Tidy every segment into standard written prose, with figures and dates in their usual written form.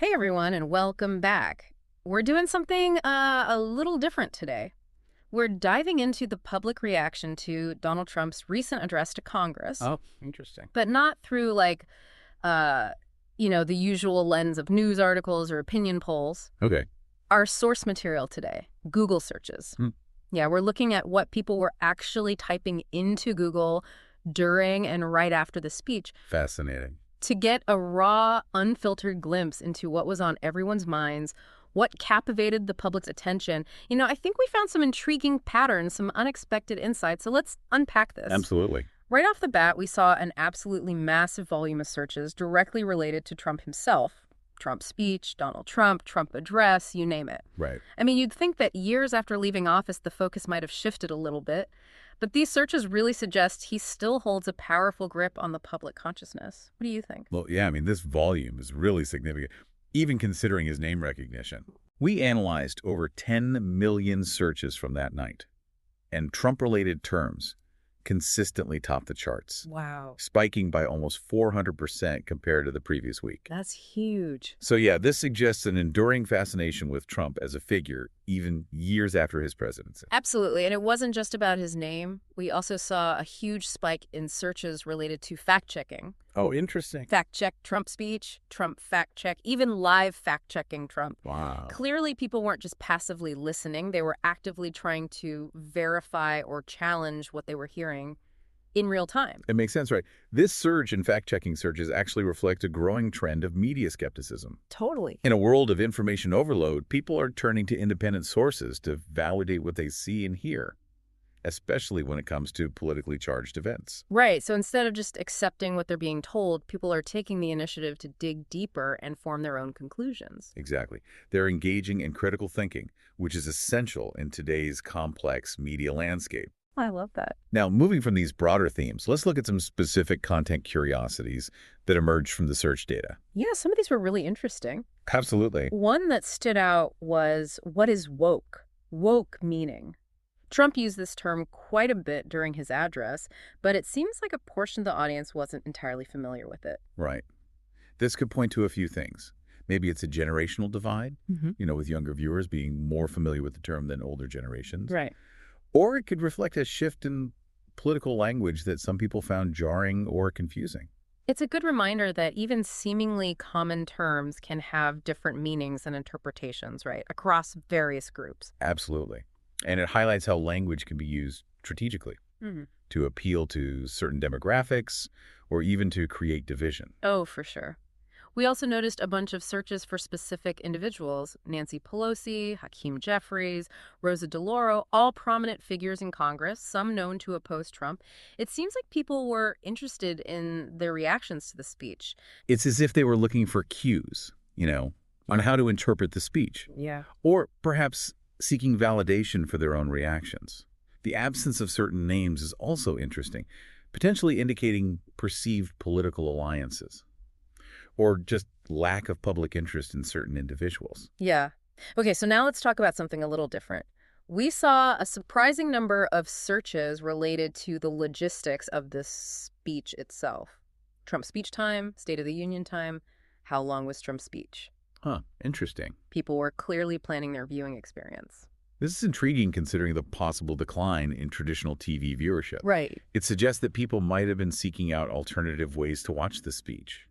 Hey everyone, and welcome back. We're doing something a little different today. We're diving into the public reaction to Donald Trump's recent address to Congress, Oh, interesting. but not through uh, the usual lens of news articles or opinion polls. Okay. Our source material today, Google searches. Hmm. Yeah, we're looking at what people were actually typing into Google during and right after the speech Fascinating. to get a raw, unfiltered glimpse into what was on everyone's minds, what captivated the public's attention. I think we found some intriguing patterns, some unexpected insights. So let's unpack this. Absolutely. Right off the bat, we saw an absolutely massive volume of searches directly related to Trump himself. Trump speech, Donald Trump, Trump address, you name it. Right. I mean, you'd think that years after leaving office, the focus might have shifted a little bit. But these searches really suggest he still holds a powerful grip on the public consciousness. What do you think? Well, yeah, I mean, this volume is really significant, even considering his name recognition. We analyzed over 10 million searches from that night, and Trump-related terms consistently topped the charts, Wow. spiking by almost 400% compared to the previous week. That's huge. So yeah, this suggests an enduring fascination with Trump as a figure, even years after his presidency. Absolutely. And it wasn't just about his name. We also saw a huge spike in searches related to fact-checking. Oh, interesting. Fact-check Trump speech, Trump fact-check, even live fact-checking Trump. Wow. Clearly, people weren't just passively listening. They were actively trying to verify or challenge what they were hearing in real time. It makes sense, right? This surge in fact-checking searches actually reflects a growing trend of media skepticism. Totally. In a world of information overload, people are turning to independent sources to validate what they see and hear, especially when it comes to politically charged events. Right. So instead of just accepting what they're being told, people are taking the initiative to dig deeper and form their own conclusions. Exactly. They're engaging in critical thinking, which is essential in today's complex media landscape. I love that. Now, moving from these broader themes, let's look at some specific content curiosities that emerged from the search data. Yeah, some of these were really interesting. Absolutely. One that stood out was, what is woke? Woke meaning. Trump used this term quite a bit during his address, but it seems like a portion of the audience wasn't entirely familiar with it. Right. This could point to a few things. Maybe it's a generational divide, with younger viewers being more familiar with the term than older generations. Right. Or it could reflect a shift in political language that some people found jarring or confusing. It's a good reminder that even seemingly common terms can have different meanings and interpretations, right, across various groups. Absolutely. And it highlights how language can be used strategically to appeal to certain demographics or even to create division. Oh, for sure. We also noticed a bunch of searches for specific individuals: Nancy Pelosi, Hakeem Jeffries, Rosa DeLauro, all prominent figures in Congress, some known to oppose Trump. It seems like people were interested in their reactions to the speech. It's as if they were looking for cues, on how to interpret the speech. Yeah. Or perhaps seeking validation for their own reactions. The absence of certain names is also interesting, potentially indicating perceived political alliances or just lack of public interest in certain individuals. Yeah. Okay, so now let's talk about something a little different. We saw a surprising number of searches related to the logistics of this speech itself. Trump's speech time, State of the Union time, how long was Trump's speech? Huh, interesting. People were clearly planning their viewing experience. This is intriguing considering the possible decline in traditional TV viewership. Right. It suggests that people might have been seeking out alternative ways to watch the speech,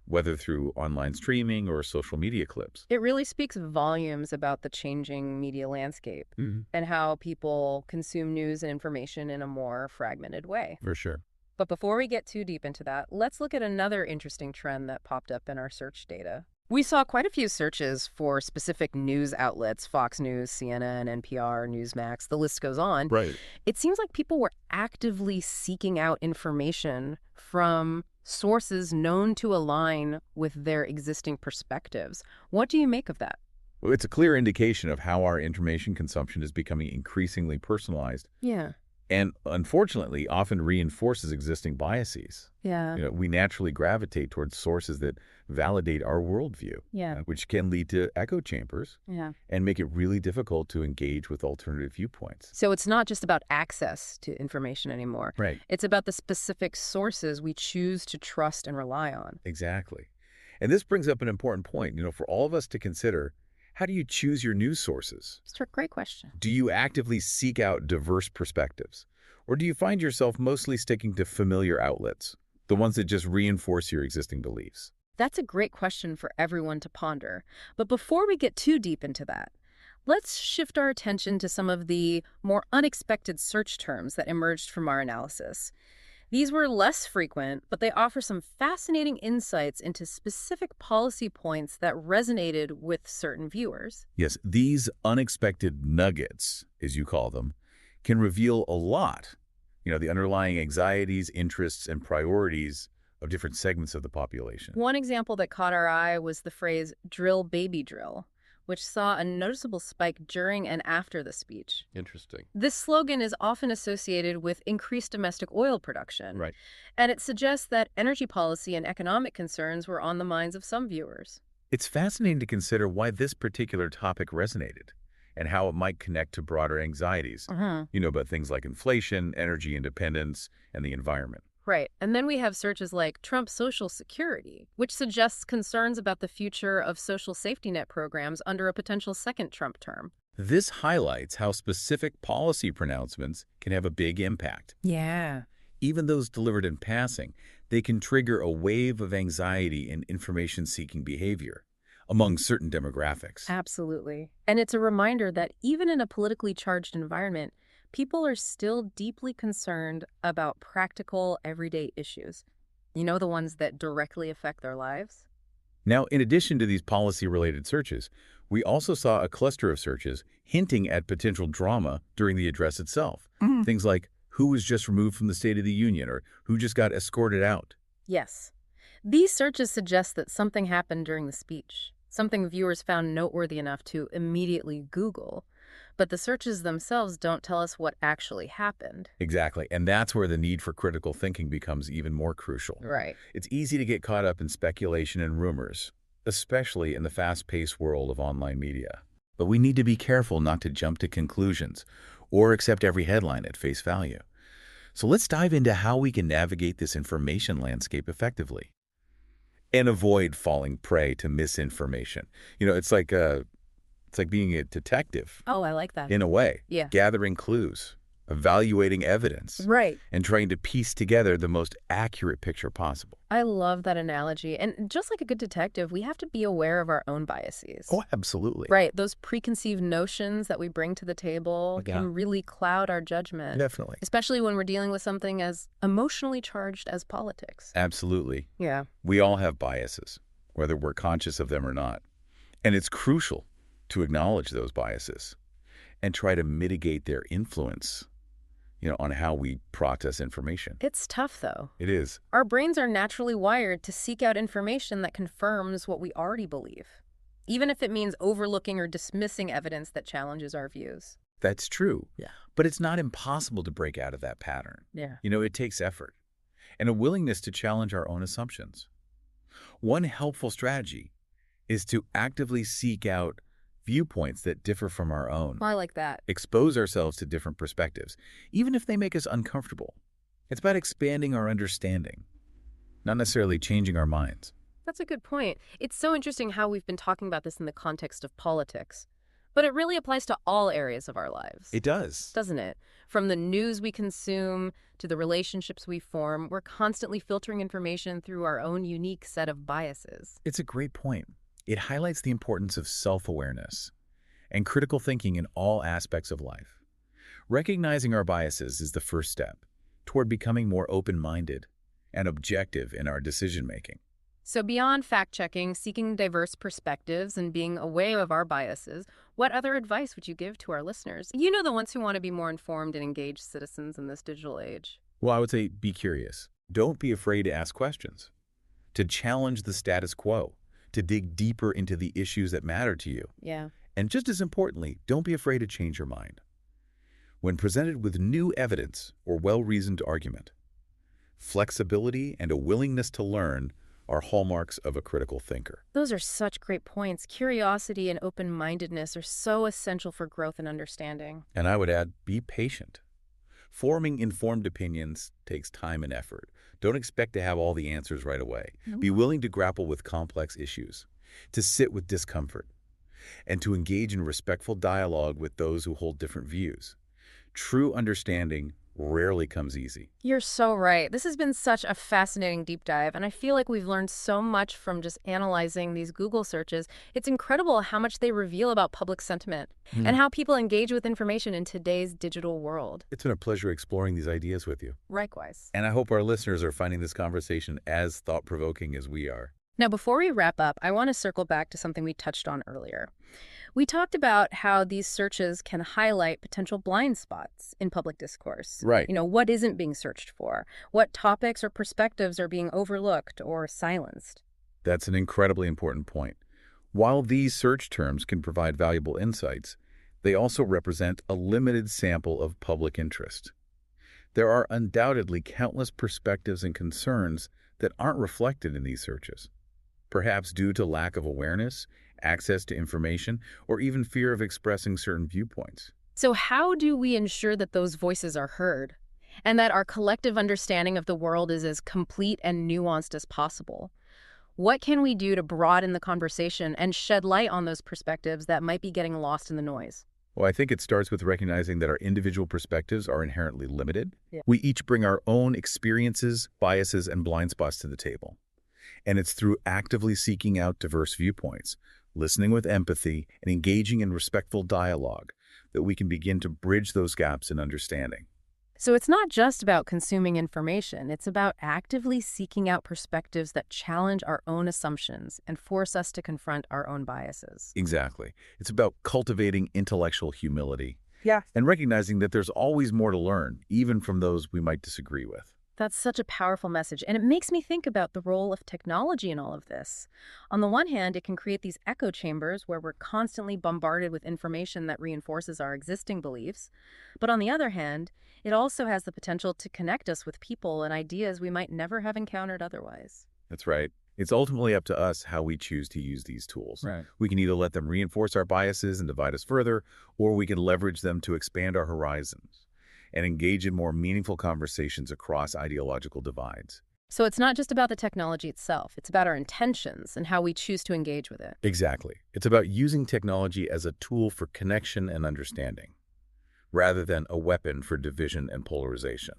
whether through online streaming or social media clips. It really speaks volumes about the changing media landscape and how people consume news and information in a more fragmented way. For sure. But before we get too deep into that, let's look at another interesting trend that popped up in our search data. We saw quite a few searches for specific news outlets: Fox News, CNN, NPR, Newsmax, the list goes on. Right. It seems like people were actively seeking out information from sources known to align with their existing perspectives. What do you make of that? Well, it's a clear indication of how our information consumption is becoming increasingly personalized Yeah. and, unfortunately, often reinforces existing biases. Yeah. We naturally gravitate towards sources that validate our worldview, Yeah. which can lead to echo chambers Yeah. and make it really difficult to engage with alternative viewpoints. So it's not just about access to information anymore. Right. It's about the specific sources we choose to trust and rely on. Exactly. And this brings up an important point, for all of us to consider. How do you choose your news sources? It's a great question. Do you actively seek out diverse perspectives? Or do you find yourself mostly sticking to familiar outlets, the ones that just reinforce your existing beliefs? That's a great question for everyone to ponder. But before we get too deep into that, let's shift our attention to some of the more unexpected search terms that emerged from our analysis. These were less frequent, but they offer some fascinating insights into specific policy points that resonated with certain viewers. Yes, these unexpected nuggets, as you call them, can reveal a lot. The underlying anxieties, interests, and priorities of different segments of the population. One example that caught our eye was the phrase drill baby drill, which saw a noticeable spike during and after the speech. Interesting. This slogan is often associated with increased domestic oil production. Right. And it suggests that energy policy and economic concerns were on the minds of some viewers. It's fascinating to consider why this particular topic resonated and how it might connect to broader anxieties, about things like inflation, energy independence, and the environment. Right. And then we have searches like Trump Social Security, which suggests concerns about the future of social safety net programs under a potential second Trump term. This highlights how specific policy pronouncements can have a big impact. Yeah. Even those delivered in passing, they can trigger a wave of anxiety and information-seeking behavior among certain demographics. Absolutely. And it's a reminder that even in a politically charged environment, people are still deeply concerned about practical, everyday issues. The ones that directly affect their lives? Now, in addition to these policy-related searches, we also saw a cluster of searches hinting at potential drama during the address itself. Things like who was just removed from the State of the Union or who just got escorted out. Yes. These searches suggest that something happened during the speech, something viewers found noteworthy enough to immediately Google. But the searches themselves don't tell us what actually happened. Exactly. And that's where the need for critical thinking becomes even more crucial. Right. It's easy to get caught up in speculation and rumors, especially in the fast-paced world of online media. But we need to be careful not to jump to conclusions or accept every headline at face value. So let's dive into how we can navigate this information landscape effectively and avoid falling prey to misinformation. It's like being a detective. Oh, I like that. In a way. Yeah. Gathering clues, evaluating evidence. Right. And trying to piece together the most accurate picture possible. I love that analogy. And just like a good detective, we have to be aware of our own biases. Oh, absolutely. Right. Those preconceived notions that we bring to the table Yeah. can really cloud our judgment. Definitely. Especially when we're dealing with something as emotionally charged as politics. Absolutely. Yeah. We all have biases, whether we're conscious of them or not. And it's crucial to acknowledge those biases and try to mitigate their influence, on how we process information. It's tough, though. It is. Our brains are naturally wired to seek out information that confirms what we already believe, even if it means overlooking or dismissing evidence that challenges our views. That's true. Yeah. But it's not impossible to break out of that pattern. Yeah. It takes effort and a willingness to challenge our own assumptions. One helpful strategy is to actively seek out viewpoints that differ from our own. I like that. Expose ourselves to different perspectives, even if they make us uncomfortable. It's about expanding our understanding, not necessarily changing our minds. That's a good point. It's so interesting how we've been talking about this in the context of politics. But it really applies to all areas of our lives. It does. Doesn't it? From the news we consume to the relationships we form, we're constantly filtering information through our own unique set of biases. It's a great point. It highlights the importance of self-awareness and critical thinking in all aspects of life. Recognizing our biases is the first step toward becoming more open-minded and objective in our decision-making. So beyond fact-checking, seeking diverse perspectives, and being aware of our biases, what other advice would you give to our listeners? The ones who want to be more informed and engaged citizens in this digital age. Well, I would say be curious. Don't be afraid to ask questions, to challenge the status quo, to dig deeper into the issues that matter to you. Yeah. And just as importantly, don't be afraid to change your mind. When presented with new evidence or well-reasoned argument, flexibility and a willingness to learn are hallmarks of a critical thinker. Those are such great points. Curiosity and open-mindedness are so essential for growth and understanding. And I would add, be patient. Forming informed opinions takes time and effort. Don't expect to have all the answers right away. Nope. Be willing to grapple with complex issues, to sit with discomfort, and to engage in respectful dialogue with those who hold different views. True understanding rarely comes easy. You're so right. This has been such a fascinating deep dive, and I feel like we've learned so much from just analyzing these Google searches. It's incredible how much they reveal about public sentiment and how people engage with information in today's digital world. It's been a pleasure exploring these ideas with you. Likewise. And I hope our listeners are finding this conversation as thought-provoking as we are. Now, before we wrap up, I want to circle back to something we touched on earlier. We talked about how these searches can highlight potential blind spots in public discourse. Right. What isn't being searched for? What topics or perspectives are being overlooked or silenced? That's an incredibly important point. While these search terms can provide valuable insights, they also represent a limited sample of public interest. There are undoubtedly countless perspectives and concerns that aren't reflected in these searches, perhaps due to lack of awareness, access to information, or even fear of expressing certain viewpoints. So how do we ensure that those voices are heard and that our collective understanding of the world is as complete and nuanced as possible? What can we do to broaden the conversation and shed light on those perspectives that might be getting lost in the noise? Well, I think it starts with recognizing that our individual perspectives are inherently limited. Yeah. We each bring our own experiences, biases, and blind spots to the table. And it's through actively seeking out diverse viewpoints, listening with empathy, and engaging in respectful dialogue that we can begin to bridge those gaps in understanding. So it's not just about consuming information. It's about actively seeking out perspectives that challenge our own assumptions and force us to confront our own biases. Exactly. It's about cultivating intellectual humility. Yeah. And recognizing that there's always more to learn, even from those we might disagree with. That's such a powerful message, and it makes me think about the role of technology in all of this. On the one hand, it can create these echo chambers where we're constantly bombarded with information that reinforces our existing beliefs. But on the other hand, it also has the potential to connect us with people and ideas we might never have encountered otherwise. That's right. It's ultimately up to us how we choose to use these tools. Right. We can either let them reinforce our biases and divide us further, or we can leverage them to expand our horizons and engage in more meaningful conversations across ideological divides. So it's not just about the technology itself. It's about our intentions and how we choose to engage with it. Exactly. It's about using technology as a tool for connection and understanding, rather than a weapon for division and polarization.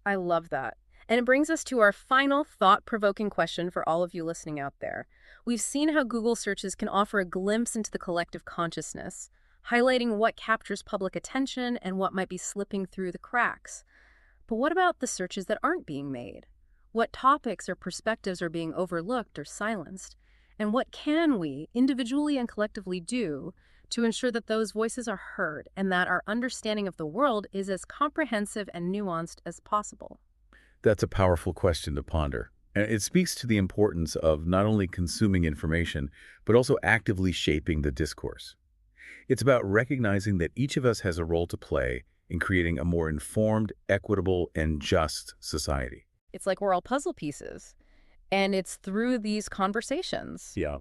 I love that. And it brings us to our final thought-provoking question for all of you listening out there. We've seen how Google searches can offer a glimpse into the collective consciousness, highlighting what captures public attention and what might be slipping through the cracks. But what about the searches that aren't being made? What topics or perspectives are being overlooked or silenced? And what can we, individually and collectively, do to ensure that those voices are heard and that our understanding of the world is as comprehensive and nuanced as possible? That's a powerful question to ponder. And it speaks to the importance of not only consuming information, but also actively shaping the discourse. It's about recognizing that each of us has a role to play in creating a more informed, equitable, and just society. It's like we're all puzzle pieces. And it's through these conversations, Yeah.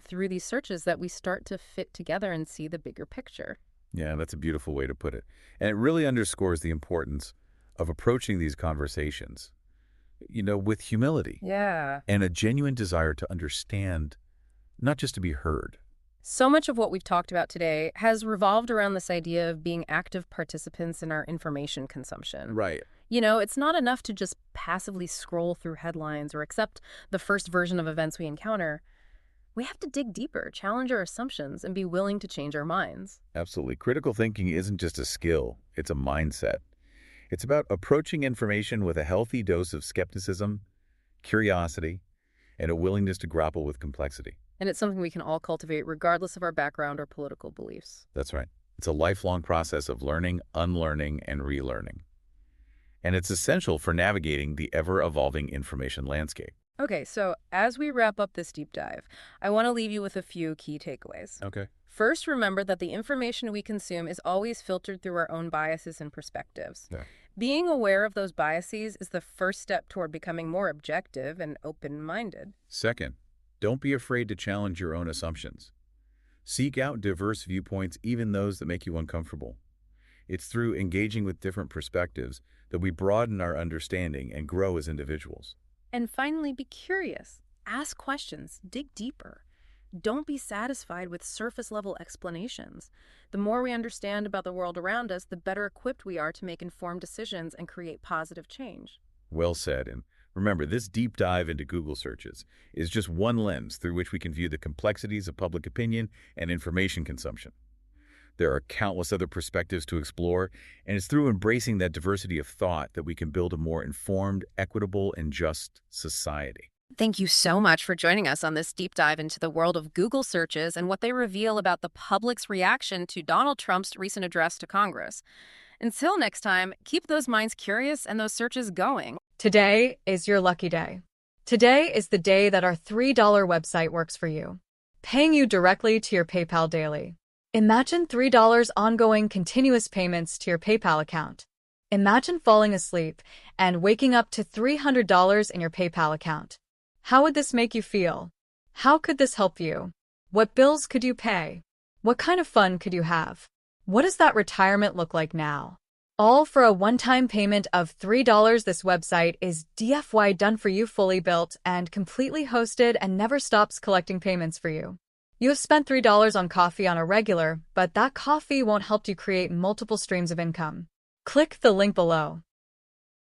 Through these searches that we start to fit together and see the bigger picture. Yeah, that's a beautiful way to put it. And it really underscores the importance of approaching these conversations, with humility Yeah. and a genuine desire to understand, not just to be heard. So much of what we've talked about today has revolved around this idea of being active participants in our information consumption. Right. It's not enough to just passively scroll through headlines or accept the first version of events we encounter. We have to dig deeper, challenge our assumptions, and be willing to change our minds. Absolutely. Critical thinking isn't just a skill, it's a mindset. It's about approaching information with a healthy dose of skepticism, curiosity, and a willingness to grapple with complexity. And it's something we can all cultivate regardless of our background or political beliefs. That's right. It's a lifelong process of learning, unlearning, and relearning. And it's essential for navigating the ever-evolving information landscape. Okay, so as we wrap up this deep dive, I want to leave you with a few key takeaways. Okay. First, remember that the information we consume is always filtered through our own biases and perspectives. Yeah. Being aware of those biases is the first step toward becoming more objective and open-minded. Second, don't be afraid to challenge your own assumptions. Seek out diverse viewpoints, even those that make you uncomfortable. It's through engaging with different perspectives that we broaden our understanding and grow as individuals. And finally, be curious. Ask questions. Dig deeper. Don't be satisfied with surface-level explanations. The more we understand about the world around us, the better equipped we are to make informed decisions and create positive change. Well said. And remember, this deep dive into Google searches is just one lens through which we can view the complexities of public opinion and information consumption. There are countless other perspectives to explore, and it's through embracing that diversity of thought that we can build a more informed, equitable, and just society. Thank you so much for joining us on this deep dive into the world of Google searches and what they reveal about the public's reaction to Donald Trump's recent address to Congress. Until next time, keep those minds curious and those searches going. Today is your lucky day. Today is the day that our $3 website works for you, paying you directly to your PayPal daily. Imagine $3 ongoing continuous payments to your PayPal account. Imagine falling asleep and waking up to $300 in your PayPal account. How would this make you feel? How could this help you? What bills could you pay? What kind of fun could you have? What does that retirement look like now? All for a one-time payment of $3. This website is DFY done for you, fully built and completely hosted, and never stops collecting payments for you. You have spent $3 on coffee on a regular, but that coffee won't help you create multiple streams of income. Click the link below.